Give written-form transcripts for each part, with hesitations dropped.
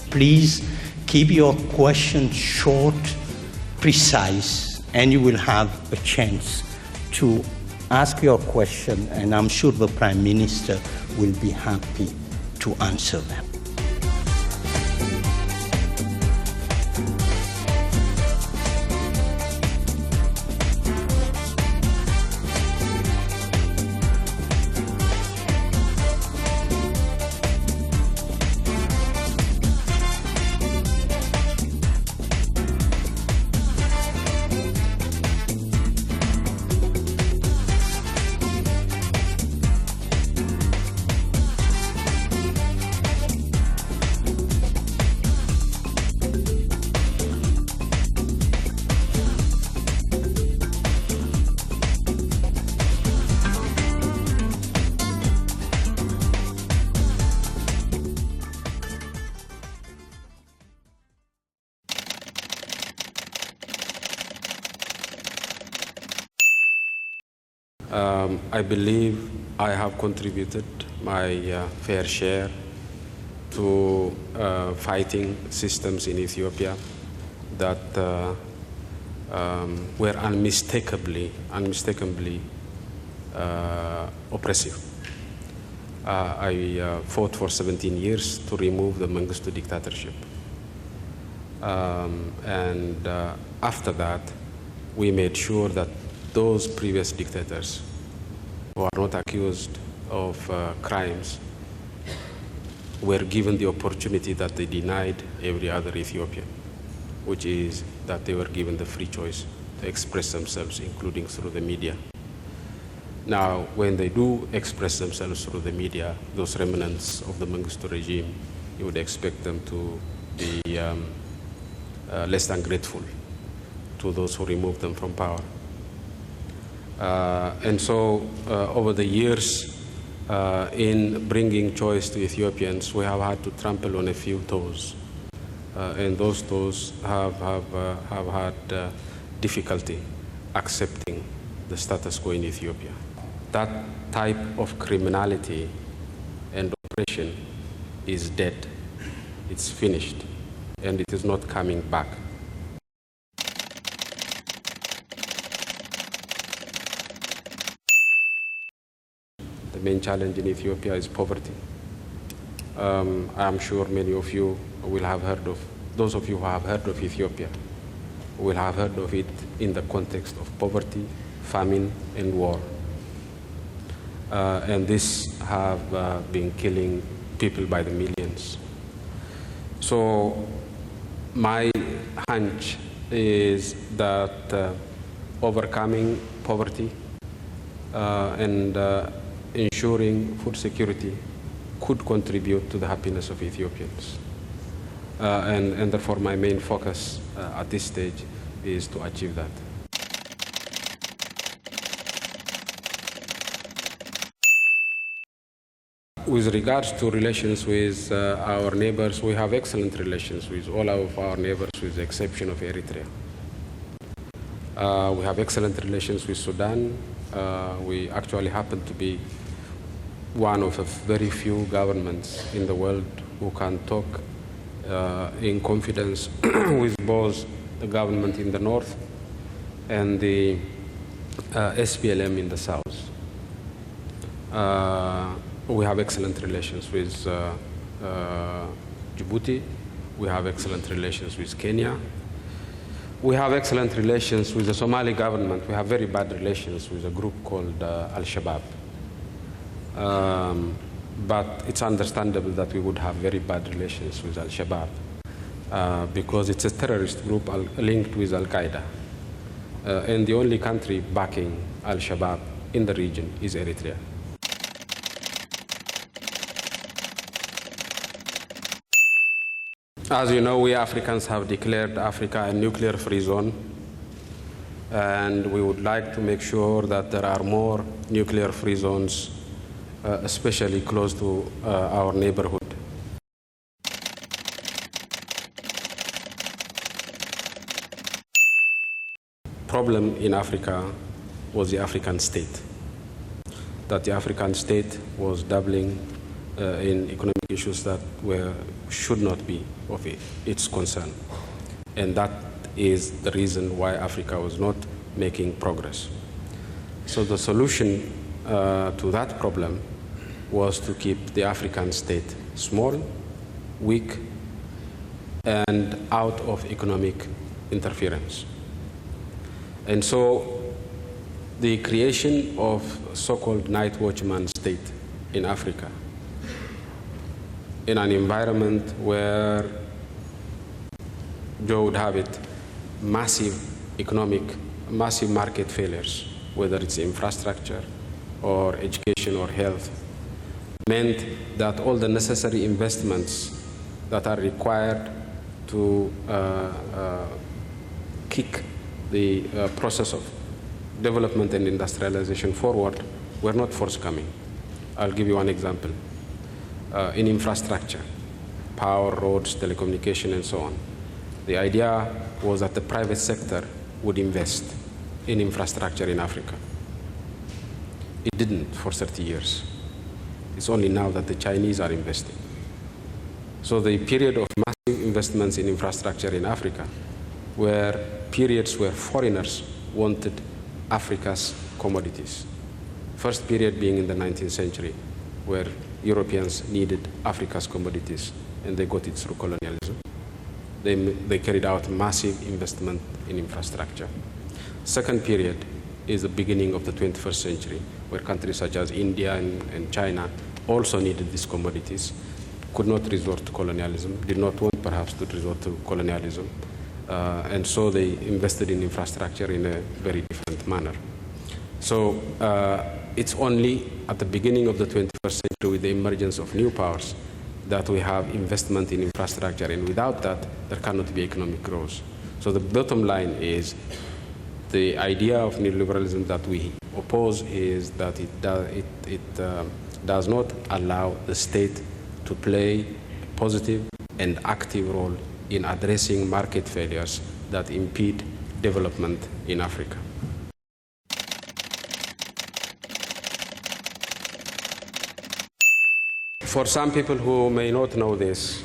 Please keep your questions short, precise, and you will have a chance to ask your question, and I'm sure the Prime Minister will be happy to answer them. I believe I have contributed my fair share to fighting systems in Ethiopia that were unmistakably oppressive. I fought for 17 years to remove the Mengistu dictatorship. After that, we made sure that those previous dictators who are not accused of crimes were given the opportunity that they denied every other Ethiopian, which is that they were given the free choice to express themselves, including through the media. Now, when they do express themselves through the media, those remnants of the Mengistu regime, you would expect them to be less than grateful to those who removed them from power. Over the years, in bringing choice to Ethiopians, we have had to trample on a few toes, and those toes have had difficulty accepting the status quo in Ethiopia. That type of criminality and oppression is dead. It's finished, and it is not coming back. The main challenge in Ethiopia is poverty. I'm sure many of you will have heard of, those of you who have heard of Ethiopia will have heard of it in the context of poverty, famine, and war. And this have been killing people by the millions. So my hunch is that overcoming poverty and ensuring food security could contribute to the happiness of Ethiopians. And therefore my main focus at this stage is to achieve that. With regards to relations with our neighbors, we have excellent relations with all of our neighbors with the exception of Eritrea. We have excellent relations with Sudan. We actually happen to be one of the very few governments in the world who can talk in confidence with both the government in the north and the SPLM in the south. We have excellent relations with Djibouti. We have excellent relations with Kenya. We have excellent relations with the Somali government. We have very bad relations with a group called Al-Shabaab. But it's understandable that we would have very bad relations with Al-Shabaab because it's a terrorist group linked with Al-Qaeda. And the only country backing Al-Shabaab in the region is Eritrea. As you know, we Africans have declared Africa a nuclear-free zone, and we would like to make sure that there are more nuclear-free zones, especially close to our neighborhood. Problem in Africa was the African state, that the African state was doubling in economic issues that should not be of its concern. And that is the reason why Africa was not making progress. So the solution to that problem was to keep the African state small, weak, and out of economic interference. And so the creation of so-called night watchman state in Africa, in an environment where Joe would have it, massive market failures, whether it's infrastructure or education or health, meant that all the necessary investments that are required to kick the process of development and industrialization forward were not forthcoming. I'll give you one example. In infrastructure, power, roads, telecommunication, and so on. The idea was that the private sector would invest in infrastructure in Africa. It didn't for 30 years. It's only now that the Chinese are investing. So the period of massive investments in infrastructure in Africa were periods where foreigners wanted Africa's commodities. First period being in the 19th century, where Europeans needed Africa's commodities, and they got it through colonialism. They carried out massive investment in infrastructure. Second period is the beginning of the 21st century, where countries such as India and China also needed these commodities, could not resort to colonialism, did not want perhaps to resort to colonialism, and so they invested in infrastructure in a very different manner. So it's only at the beginning of the 21st century, with the emergence of new powers, that we have investment in infrastructure, and without that, there cannot be economic growth. So the bottom line is, the idea of neoliberalism that we oppose is that it does not allow the state to play a positive and active role in addressing market failures that impede development in Africa. For some people who may not know this,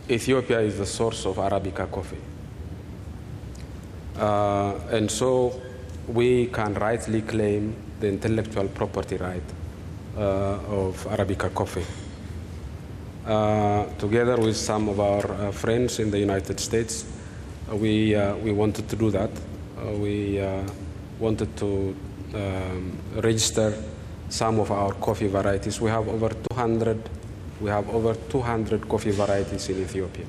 Ethiopia is the source of Arabica coffee. And so we can rightly claim the intellectual property right of Arabica coffee. Together with some of our friends in the United States, we wanted to do that. We wanted to register some of our coffee varieties. We have over 200 coffee varieties in Ethiopia.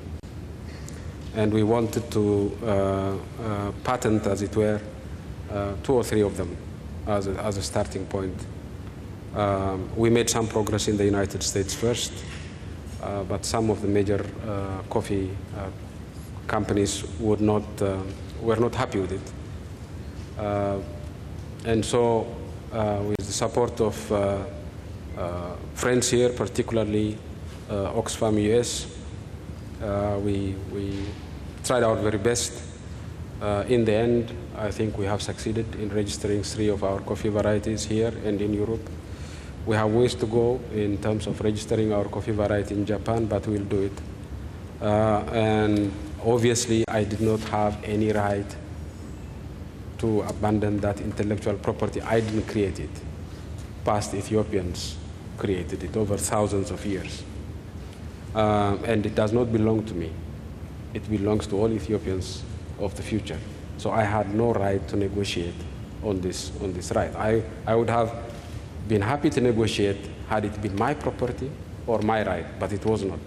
And we wanted to patent, as it were, 2 or 3 of them as a starting point. We made some progress in the United States first, but some of the major coffee companies were not happy with it. And so with the support of friends here, particularly Oxfam US, we tried our very best. In the end, I think we have succeeded in registering 3 of our coffee varieties here and in Europe. We have ways to go in terms of registering our coffee variety in Japan, but we'll do it. And obviously, I did not have any right to abandon that intellectual property. I didn't create it. Past Ethiopians created it over thousands of years. And it does not belong to me. It belongs to all Ethiopians of the future. So I had no right to negotiate on this right. I would have been happy to negotiate had it been my property or my right, but it was not.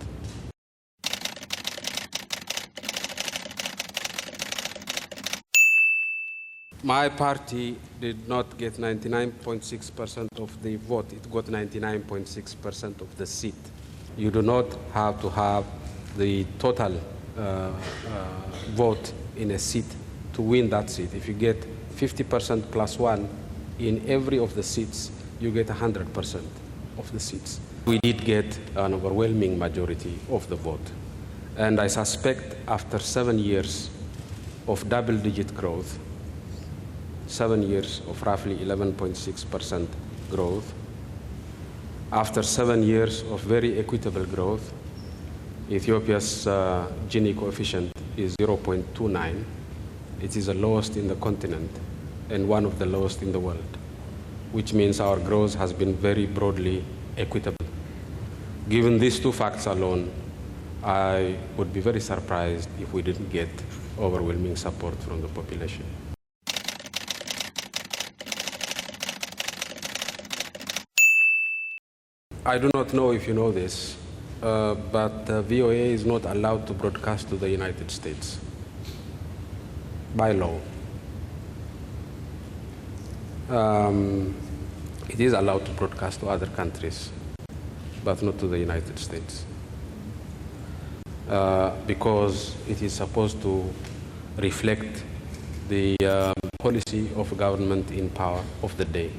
My party did not get 99.6% of the vote. It got 99.6% of the seat. You do not have to have the total vote in a seat to win that seat. If you get 50% plus 1 in every of the seats, you get 100% of the seats. We did get an overwhelming majority of the vote. And I suspect after 7 years of double-digit growth, 7 years of roughly 11.6% growth, After 7 years of very equitable growth, Ethiopia's Gini coefficient is 0.29. It is the lowest in the continent and one of the lowest in the world, which means our growth has been very broadly equitable. Given these two facts alone, I would be very surprised if we didn't get overwhelming support from the population. I do not know if you know this, but VOA is not allowed to broadcast to the United States by law. It is allowed to broadcast to other countries, but not to the United States, because it is supposed to reflect the policy of government in power of the day.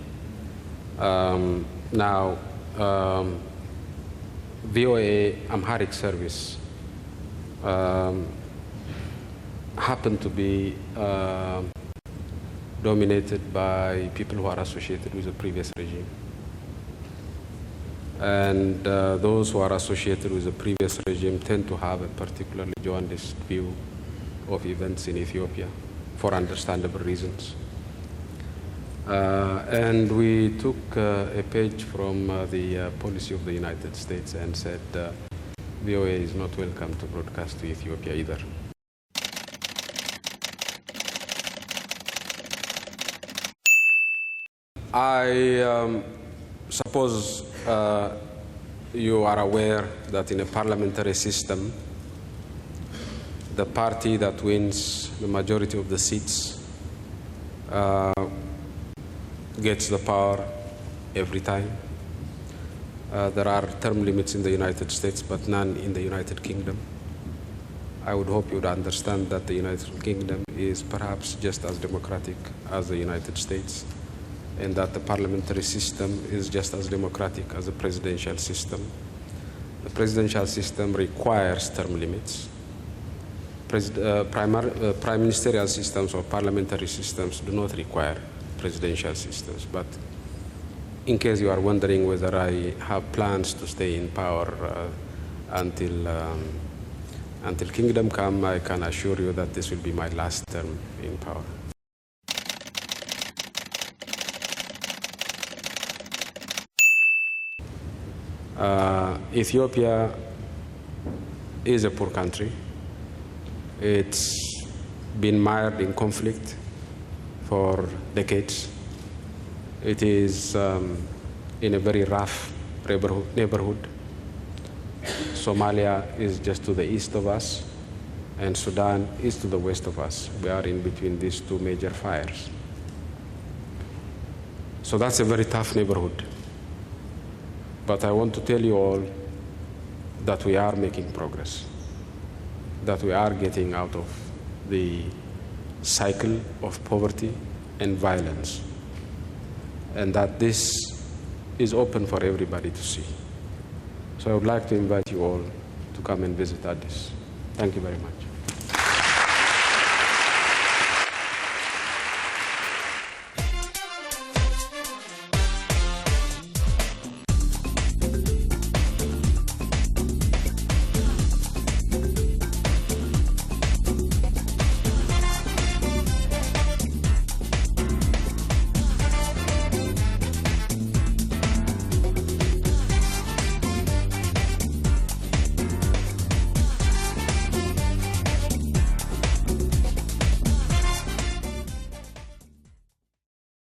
Now, VOA Amharic service happened to be dominated by people who are associated with the previous regime. And those who are associated with the previous regime tend to have a particularly jaundiced view of events in Ethiopia for understandable reasons. And we took a page from the policy of the United States and said VOA is not welcome to broadcast to Ethiopia either. I suppose you are aware that in a parliamentary system, the party that wins the majority of the seats gets the power every time. There are term limits in the United States, but none in the United Kingdom. I would hope you would understand that the United Kingdom is perhaps just as democratic as the United States, and that the parliamentary system is just as democratic as the presidential system. The presidential system requires term limits. Prime ministerial systems or parliamentary systems do not require presidential systems. But in case you are wondering whether I have plans to stay in power until kingdom come, I can assure you that this will be my last term in power. Ethiopia is a poor country. It's been mired in conflict for decades. It is in a very rough neighborhood. Somalia is just to the east of us, and Sudan is to the west of us. We are in between these two major fires. So that's a very tough neighborhood. But I want to tell you all that we are making progress, that we are getting out of the cycle of poverty and violence, and that this is open for everybody to see. So I would like to invite you all to come and visit Addis. Thank you very much.